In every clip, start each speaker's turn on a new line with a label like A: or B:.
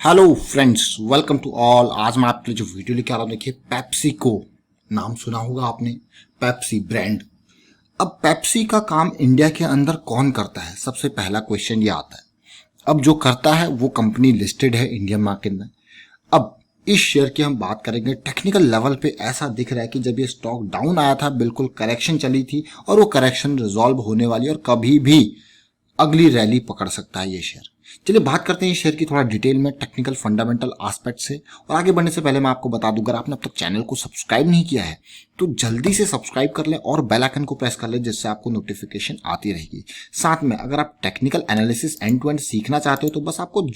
A: Hello friends, welcome to all. आज मैं आपके लिए जो वीडियो लेके आ रहा हूँ, देखिए पेप्सिको नाम सुना होगा आपने, पेप्सी ब्रांड। अब पेप्सी का काम इंडिया के अंदर कौन करता है, सबसे पहला क्वेश्चन ये आता है। अब जो करता है वो कंपनी लिस्टेड है इंडियन मार्केट में। अब इस शेयर की हम बात करेंगे टेक्निकल लेवल पे। ऐसा दिख रहा है कि जब ये स्टॉक डाउन आया था, बिल्कुल करेक्शन चली थी और वो करेक्शन रिजॉल्व होने वाली है और कभी भी अगली रैली पकड़ सकता है ये शेयर। चलिए बात करते हैं इस शेयर की थोड़ा डिटेल में, टेक्निकल फंडामेंटल एस्पेक्ट से। और आगे बढ़ने से पहले मैं आपको बता दूं, अगर आपने अब तक चैनल को सब्सक्राइब नहीं किया है तो जल्दी से सब्सक्राइब कर लें और बेल आइकन को प्रेस कर लें, जिससे आपको नोटिफिकेशन आती रहेगी। साथ में अगर आप technical analysis end to end सीखना चाहते हो तो बस आपको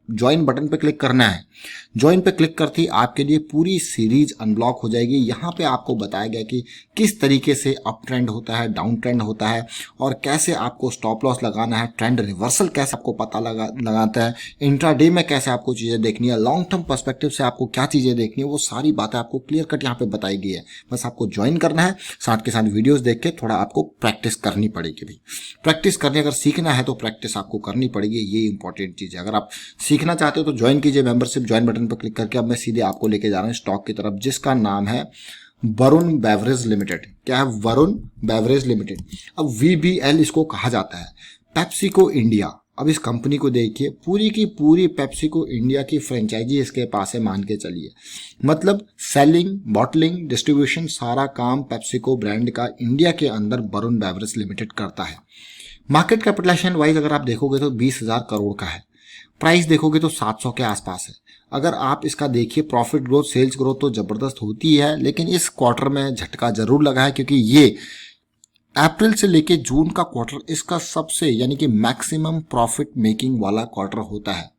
A: ज्वाइन बटन पे क्लिक करना है। ज्वाइन पे क्लिक करते ही आपके लिए पूरी सीरीज अनब्लॉक हो जाएगी। यहाँ पे आपको बताया गया कि किस तरीके से अप ट्रेंड होता है, डाउन ट्रेंड होता है और कैसे आपको स्टॉप लॉस लगाना है, ट्रेंड रिवर्सल कैसे आपको पता लगाता है, इंट्राडे में कैसे आपको चीजें देखनी है, लॉन्ग टर्म पर्सपेक्टिव से आपको क्या चीजें देखनी है, वो सारी बातें आपको क्लियर कट यहाँ पे बताई गई है। बस आपको ज्वाइन करना है, साथ के साथ वीडियोस देख के थोड़ा आपको प्रैक्टिस करनी पड़ेगी। भाई प्रैक्टिस करनी, अगर सीखना है तो प्रैक्टिस आपको करनी पड़ेगी, ये इंपॉर्टेंट चीज है। अगर आप सीखना चाहते हो तो ज्वाइन कीजिए, मेंबरशिप ज्वाइन बटन पर क्लिक करके। अब मैं सीधे आपको लेके जा रहा हूँ स्टॉक की तरफ, जिसका नाम है वरुण बेवरेज लिमिटेड। क्या है? Varun beverage limited. अब वीबीएल इसको कहा जाता है, पेप्सिको इंडिया। अब इस कंपनी को देखिए, पूरी की पूरी पेप्सिको इंडिया की फ्रेंचाइजी इसके पास है, मान के चलिए। मतलब सेलिंग, बॉटलिंग, डिस्ट्रीब्यूशन, सारा काम पेप्सिको ब्रांड का इंडिया के अंदर वरुण बेवरेज लिमिटेड करता है। मार्केट कैपिटलाइजेशन वाइज अगर आप देखोगे तो 20,000 करोड़ का है। प्राइस देखोगे तो 700 के आसपास है। अगर आप इसका देखिए प्रॉफिट ग्रोथ, सेल्स ग्रोथ तो जबरदस्त होती है, लेकिन इस क्वार्टर में झटका जरूर लगा है, क्योंकि ये अप्रैल से लेके जून का क्वार्टर इसका सबसे यानी कि मैक्सिमम प्रॉफिट मेकिंग वाला क्वार्टर होता है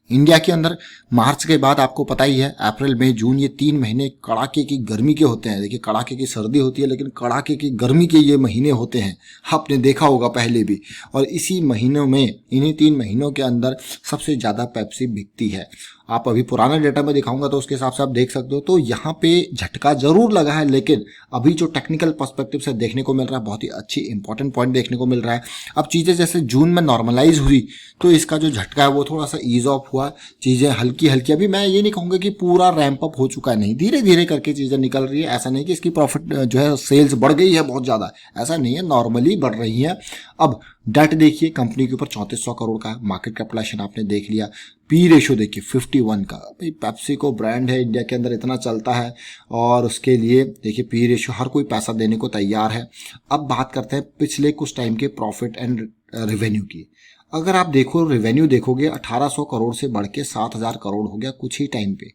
A: इंडिया के अंदर। मार्च के बाद आपको पता ही है, अप्रैल मई जून ये 3 महीने कड़ाके की गर्मी के होते हैं। देखिए कड़ाके की सर्दी होती है, लेकिन कड़ाके की गर्मी के ये महीने होते हैं, आपने देखा होगा पहले भी। और इसी महीनों में, इन्हीं 3 महीनों के अंदर सबसे ज्यादा पेप्सी बिकती है। आप अभी पुराना डेटा में दिखाऊंगा तो उसके हिसाब से आप देख सकते हो। तो यहाँ पे झटका जरूर लगा है, लेकिन अभी जो टेक्निकल पर्सपेक्टिव से देखने को मिल रहा है, बहुत ही अच्छी इंपॉर्टेंट पॉइंट देखने को मिल रहा है। अब चीजें जैसे जून में नॉर्मलाइज हुई तो इसका जो झटका है वो थोड़ा सा ईज ऑफ हुआ, चीजें हल्की हल्की। अभी मैं ये नहीं कहूंगा कि पूरा रैंप अप हो चुका है, नहीं, धीरे धीरे करके चीजें निकल रही है। ऐसा नहीं कि इसकी प्रॉफिट जो है सेल्स बढ़ गई है बहुत ज्यादा, ऐसा नहीं है, नॉर्मली बढ़ रही है। अब डेट देखिए कंपनी के ऊपर 3400 करोड़ का है। मार्केट कैपिटलाइजेशन आपने देख लिया। पी रेशियो देखिए 51 का। भाई पेप्सिको ब्रांड है, इंडिया के अंदर इतना चलता है और उसके लिए देखिए पी रेशियो, हर कोई पैसा देने को तैयार है। अब बात करते हैं पिछले कुछ टाइम के प्रॉफिट एंड रेवेन्यू की। अगर आप देखो रेवेन्यू देखोगे 1800 करोड़ से बढ़ के 7000 करोड़ हो गया कुछ ही टाइम पे।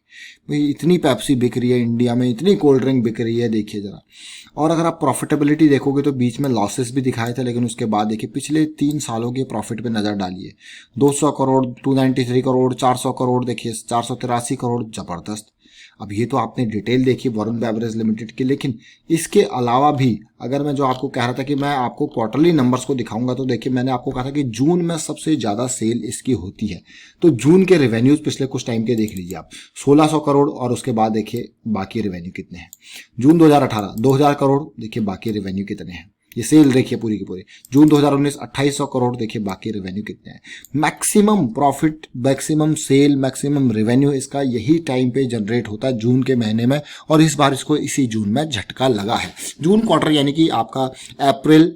A: भाई इतनी पेप्सी बिक रही है इंडिया में, इतनी कोल्ड ड्रिंक बिक रही है, देखिए जरा। और अगर आप प्रॉफिटेबिलिटी देखोगे तो बीच में लॉसेस भी दिखाए थे, लेकिन उसके बाद देखिए पिछले 3 सालों के प्रॉफिट पे नजर डालिए। 200 करोड़, 293 करोड़, 400 करोड़, देखिए 483 करोड़, जबरदस्त। अब ये तो आपने डिटेल देखी वरुण बेवरेज लिमिटेड की, लेकिन इसके अलावा भी अगर मैं जो आपको कह रहा था कि मैं आपको क्वार्टरली नंबर्स को दिखाऊंगा, तो देखिए मैंने आपको कहा था कि जून में सबसे ज्यादा सेल इसकी होती है। तो जून के रेवेन्यूज पिछले कुछ टाइम के देख लीजिए आप, 1600 करोड़, और उसके बाद देखिए बाकी रेवेन्यू कितने हैं। जून 2018 2000 करोड़, देखिए बाकी रेवेन्यू कितने हैं। ये सेल देखिए पूरी की पूरी। जून 2019 2800 करोड़, देखिए बाकी रेवेन्यू कितने हैं। Maximum profit, maximum sale, maximum revenue इसका यही टाइम पे जनरेट होता है, जून के महीने में। और इस बार इसको इसी जून में झटका लगा है। जून क्वार्टर यानी कि आपका अप्रैल,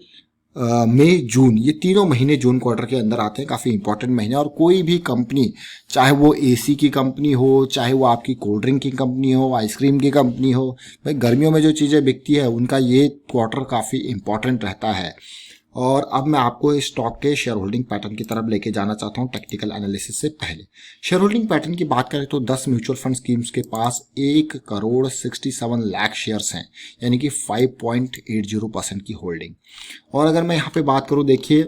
A: मई, जून, ये तीनों महीने जून क्वार्टर के अंदर आते हैं, काफी इंपॉर्टेंट महीने। और कोई भी कंपनी, चाहे वो एसी की कंपनी हो, चाहे वो आपकी कोल्ड ड्रिंक की कंपनी हो, आइसक्रीम की कंपनी हो, भाई गर्मियों में जो चीजें बिकती है उनका ये क्वार्टर काफी इंपॉर्टेंट रहता है। और अब मैं आपको इस स्टॉक के शेयर होल्डिंग पैटर्न की तरफ लेके जाना चाहता हूं टेक्निकल एनालिसिस से पहले। शेयर होल्डिंग पैटर्न की बात करें तो 10 म्यूचुअल फंड स्कीम्स के पास 1,67,00,000 शेयर्स हैं, यानी कि 5.80% की होल्डिंग। और अगर मैं यहाँ पे बात करूँ, देखिए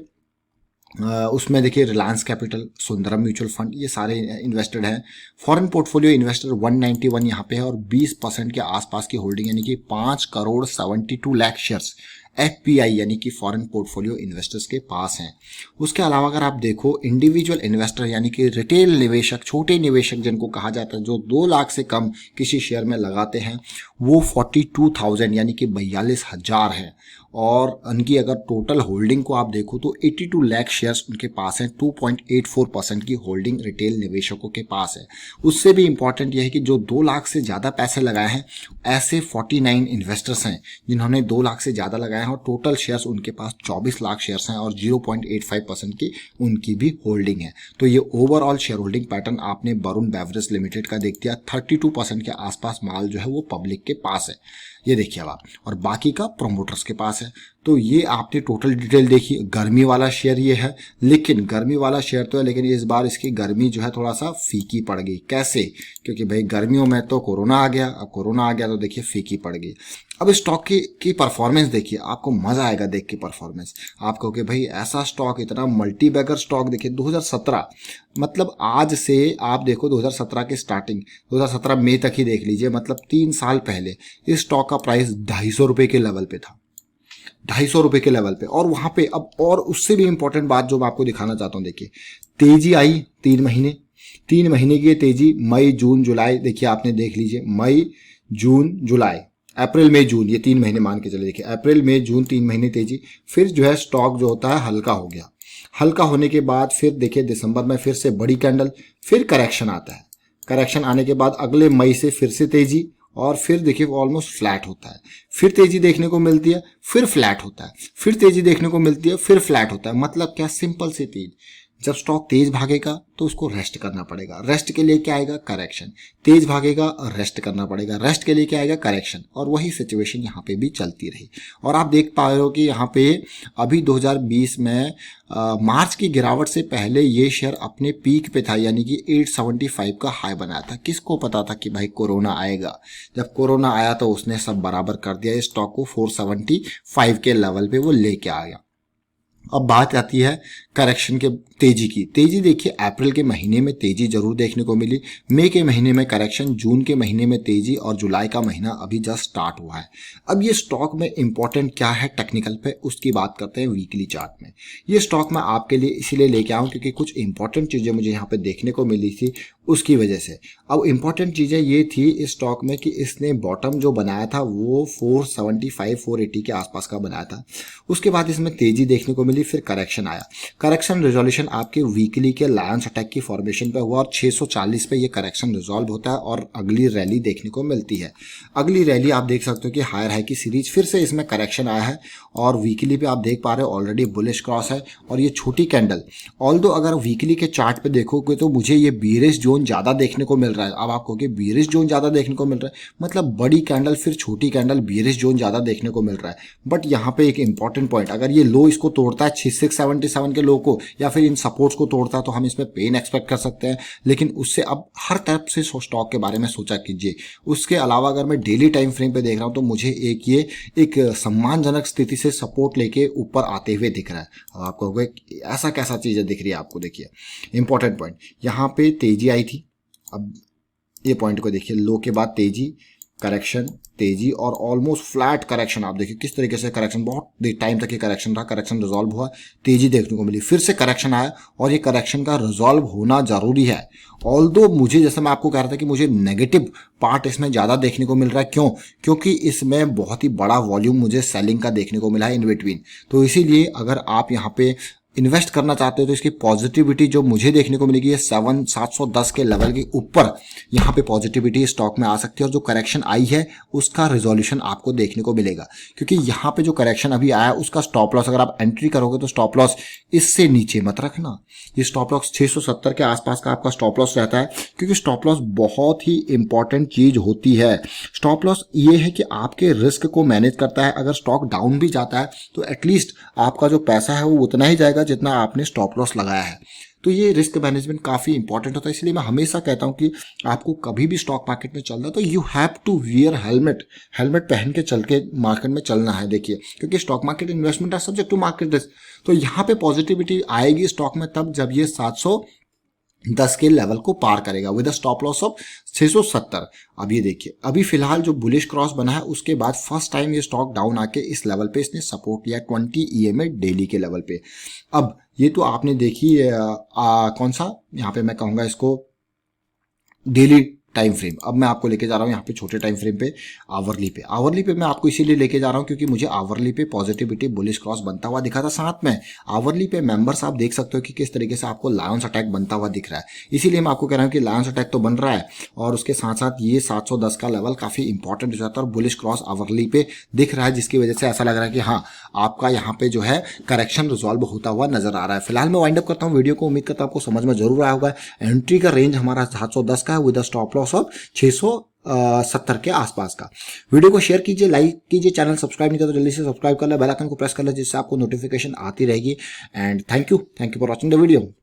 A: उसमें देखिए Reliance capital, Sundaram mutual fund, ये सारे इन्वेस्टेड हैं। फॉरेन पोर्टफोलियो इन्वेस्टर 191 यहाँ पे है और 20% के आसपास की होल्डिंग, यानी कि 5,72,00,000 शेयर्स एफपीआई यानी कि फॉरेन पोर्टफोलियो इन्वेस्टर्स के पास हैं। उसके अलावा अगर आप देखो इंडिविजुअल इन्वेस्टर यानी कि रिटेल निवेशक, छोटे निवेशक जिनको कहा जाता है, जो 2 लाख से कम किसी शेयर में लगाते हैं, वो 42,000 यानी कि 42,000 है। और उनकी अगर टोटल होल्डिंग को आप देखो तो 82 लाख शेयर्स उनके पास हैं। 2.84% की होल्डिंग रिटेल निवेशकों के पास है। उससे भी इंपॉर्टेंट यह है कि जो 2 लाख से ज़्यादा पैसे लगाए हैं ऐसे 49 इन्वेस्टर्स हैं जिन्होंने 2 लाख से ज़्यादा लगाए हैं और टोटल शेयर्स उनके पास 24 लाख शेयर्स हैं और 0.85% की उनकी भी होल्डिंग है। तो ये ओवरऑल शेयर होल्डिंग पैटर्न आपने वरुण बेवरेज लिमिटेड का देख दिया। 32% के आसपास माल जो है वो पब्लिक के पास है, ये देखिए अब आप, और बाकी का प्रोमोटर्स के पास है। तो ये आपने टोटल डिटेल देखी। गर्मी वाला शेयर ये है, लेकिन गर्मी वाला शेयर तो है, लेकिन इस बार इसकी गर्मी जो है थोड़ा सा फीकी पड़ गई। कैसे? क्योंकि भाई गर्मियों में तो कोरोना आ गया, अब कोरोना आ गया तो देखिए फीकी पड़ गई। अब स्टॉक की परफॉर्मेंस देखिए, आपको मजा आएगा देख के परफॉर्मेंस। आप कहोगे भाई ऐसा स्टॉक, इतना मल्टी बैगर स्टॉक। देखिए 2017 मतलब आज से आप देखो 2017 की स्टार्टिंग, 2017 मई तक ही देख लीजिए, मतलब 3 साल पहले इस स्टॉक का प्राइस 250 रुपए के लेवल पे था, 250 रुपए के लेवल पे। और वहां पे अब और उससे भी इंपॉर्टेंट बात जो मैं आपको दिखाना चाहता हूं, देखिए तेजी आई 3 महीने की तेजी, मई जून जुलाई, देखिए आपने देख लीजिए मई जून जुलाई, अप्रैल मई जून, ये 3 महीने मान के चले। देखिए अप्रैल मई जून 3 महीने तेजी। फिर जो है स्टॉक जो होता है हल्का हो गया, हल्का होने के बाद फिर देखिए दिसंबर में फिर से बड़ी कैंडल, फिर करेक्शन आता है। करेक्शन आने के बाद अगले मई से फिर से तेजी, और फिर देखिए ऑलमोस्ट फ्लैट होता है। फिर तेजी देखने को मिलती है, फिर फ्लैट होता है, फिर तेजी देखने को मिलती है, फिर फ्लैट होता है। मतलब क्या? सिंपल सी चीज, जब स्टॉक तेज भागेगा तो उसको रेस्ट करना पड़ेगा। रेस्ट के लिए क्या आएगा? करेक्शन। तेज भागेगा और रेस्ट करना पड़ेगा। रेस्ट के लिए क्या आएगा? करेक्शन। और वही सिचुएशन यहाँ पे भी चलती रही। और आप देख पा रहे हो कि यहाँ पे अभी 2020 में मार्च की गिरावट से पहले ये शेयर अपने पीक पे था, यानी कि 875 का हाई बनाया था। किसको पता था कि भाई कोरोना आएगा? जब कोरोना आया तो उसने सब बराबर कर दिया, इस स्टॉक को 475 के लेवल पे वो लेके आ गया। अब बात आती है करेक्शन के तेजी की। तेजी देखिए अप्रैल के महीने में तेजी जरूर देखने को मिली, मई के महीने में करेक्शन, जून के महीने में तेजी, और जुलाई का महीना अभी जस्ट स्टार्ट हुआ है। अब ये स्टॉक में इंपॉर्टेंट क्या है टेक्निकल पे, उसकी बात करते हैं वीकली चार्ट में। ये स्टॉक मैं आपके लिए इसीलिए लेके आऊँ क्योंकि कुछ इंपॉर्टेंट चीजें मुझे यहाँ पे देखने को मिली थी, उसकी वजह से। अब इंपॉर्टेंट चीजें ये थी इस स्टॉक में कि इसने बॉटम जो बनाया था वो 475 480 के आसपास का बनाया था। उसके बाद इसमें तेजी देखने को मिली, फिर करेक्शन आया। करेक्शन रिजोल्यूशन आपके वीकली के लायंस अटैक की फॉर्मेशन पे हुआ और 640 पे ये करेक्शन रिजॉल्व होता है और अगली रैली देखने को मिलती है। अगली रैली आप देख सकते हो कि हायर हाई की सीरीज, फिर से इसमें करेक्शन आया है और वीकली पे आप देख पा रहे हो ऑलरेडी बुलिश क्रॉस है। और ये छोटी कैंडल, ऑल्दो अगर वीकली के चार्ट पे देखोगे तो मुझे ये बीरिश जोन ज्यादा देखने को मिल रहा है। अब आप कहोगे बीरिश जोन ज्यादा देखने को मिल रहा है, मतलब बड़ी कैंडल फिर छोटी कैंडल, बीरिश जोन ज्यादा देखने को मिल रहा है। बट यहाँ पे एक इंपॉर्टेंट पॉइंट, अगर ये लो इसको तोड़ता है 677 के लो को, या फिर इन सपोर्ट्स को तोड़ता है, तो हम इसमें पेन एक्सपेक्ट कर सकते हैं। लेकिन उससे अब हर तरफ से स्टॉक के बारे में सोचा कीजिए। उसके अलावा अगर मैं डेली टाइम फ्रेम पे देख रहा हूं तो मुझे एक सम्मानजनक स्थिति से सपोर्ट लेके ऊपर आते हुए दिख रहा है। अब आपको कहोगे ऐसा कैसा चीज दिख रही है आपको? देखिए इंपॉर्टेंट पॉइंट, यहाँ पे तेजी आई थी। अब ये पॉइंट को देखिए, लो के बाद तेजी, करेक्शन, तेजी और ऑलमोस्ट फ्लैट करेक्शन। आप देखिए किस तरीके से करेक्शन, बहुत टाइम तक ये करेक्शन रहा, करेक्शन रिजॉल्व हुआ, तेजी देखने को मिली, फिर से करेक्शन आया और ये करेक्शन का रिजॉल्व होना जरूरी है। ऑल्दो मुझे, जैसे मैं आपको कह रहा था कि मुझे नेगेटिव पार्ट इसमें ज्यादा देखने को मिल रहा है। क्यों? क्योंकि इसमें बहुत ही बड़ा वॉल्यूम मुझे सेलिंग का देखने को मिला है इन बिटवीन। तो इसीलिए अगर आप यहाँ पे इन्वेस्ट करना चाहते हो तो इसकी पॉजिटिविटी जो मुझे देखने को मिलेगी 710 के लेवल के ऊपर यहाँ पे पॉजिटिविटी स्टॉक में आ सकती है। और जो करेक्शन आई है उसका रिजोल्यूशन आपको देखने को मिलेगा, क्योंकि यहाँ पे जो करेक्शन अभी आया उसका स्टॉप लॉस, अगर आप एंट्री करोगे तो स्टॉप लॉस इससे नीचे मत रखना। ये स्टॉप लॉस 670 के आसपास का आपका स्टॉप लॉस रहता है, क्योंकि स्टॉप लॉस बहुत ही इंपॉर्टेंट चीज होती है। स्टॉप लॉस ये है कि आपके रिस्क को मैनेज करता है। अगर स्टॉक डाउन भी जाता है तो एटलीस्ट आपका जो पैसा है वो उतना ही जाएगा जितना आपने स्टॉप लॉस लगाया है। तो ये रिस्क मैनेजमेंट काफी इंपॉर्टेंट होता है। इसलिए मैं हमेशा कहता हूं कि आपको कभी भी स्टॉक मार्केट में चलना है तो you have to wear helmet पहन के चल के मार्केट में चलना है। देखिए, क्योंकि stock market investment are subject to market risk. तो यहाँ पे पॉजिटिविटी आएगी स्टॉक में तब जब ये 710 के लेवल को पार करेगा विद स्टॉप लॉस ऑफ 670। अब ये देखिए, अभी फिलहाल जो बुलिश क्रॉस बना है उसके बाद फर्स्ट टाइम ये स्टॉक डाउन आके इस लेवल पे इसने सपोर्ट लिया 20 EMA डेली के लेवल पे। अब ये तो आपने देखी कौन सा, यहाँ पे मैं कहूंगा इसको डेली टाइम फ्रेम। अब मैं आपको लेके जा रहा हूँ यहाँ पे छोटे टाइम फ्रेम पे, आवरली पे मैं आपको इसीलिए लेके जा रहा हूँ क्योंकि मुझे आवरली पे पॉजिटिविटी बुलिश क्रॉस बनता हुआ दिखा था। साथ में आवरली पे मेंबर्स आप देख सकते हो कि किस तरीके से आपको लायंस अटैक बनता हुआ दिख रहा है, इसीलिए मैं आपको कह रहा हूँ कि लायंस अटैक तो बन रहा है और उसके साथ साथ ये 710 का लेवल काफी इंपॉर्टेंट हो जाता है और बुलिश क्रॉस आवरली पे दिख रहा है, जिसकी वजह से ऐसा लग रहा है कि हाँ आपका यहाँ पे जो है करेक्शन रिजॉल्व होता हुआ नजर आ रहा है। फिलहाल मैं वाइंड अप करता हूँ वीडियो को, उम्मीद करता हूँ आपको समझ में जरूर आया होगा। एंट्री का रेंज हमारा 710 का है विद स्टॉप लॉस ऑफ 670 के आसपास का। वीडियो को शेयर कीजिए, लाइक कीजिए, चैनल सब्सक्राइब नहीं किया तो जल्दी से सब्सक्राइब कर ले, बेल आइकन को प्रेस कर ले जिससे आपको नोटिफिकेशन आती रहेगी। And thank you for watching the video.